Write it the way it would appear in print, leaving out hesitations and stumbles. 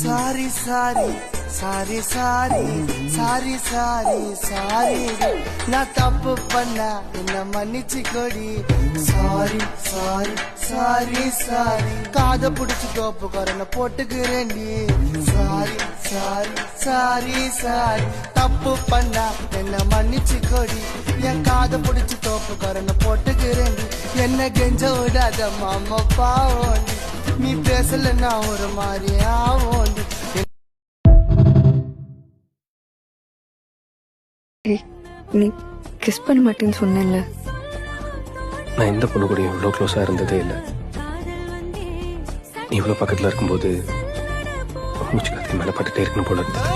Sorry sorry sorry sorry sorry sorry sorry நான் தப்பு பண்ண என்ன மன்னிச்சு கொடி சாரி சாரி சாரி சாரி காத புடிச்சு தோப்பு கொரன போட்டுக்கிறேன்டி சாரி சாரி சாரி சாரி தப்பு பண்ண என்ன மன்னிச்சு கொடி என் காத புடிச்சு தோப்பு கொரன போட்டுக்கிறேன்டி என்ன கெஞ்ச விடாத மாமா பாவோண்டி நீ பேசலன்னா ஒரு மாதிரி ஆவோண்டி. நீ கிஸ் பண்ண மாட்டேன்னு சொன்னேன்ல. நான் எந்த பொண்ணு கூட இவ்வளோ க்ளோஸாக இருந்ததே இல்லை. நீ இவ்வளோ பக்கத்தில் இருக்கும்போது மூச்சு காத்துக்கு மேலே பட்டுட்டே இருக்கணும் போல இருந்தது.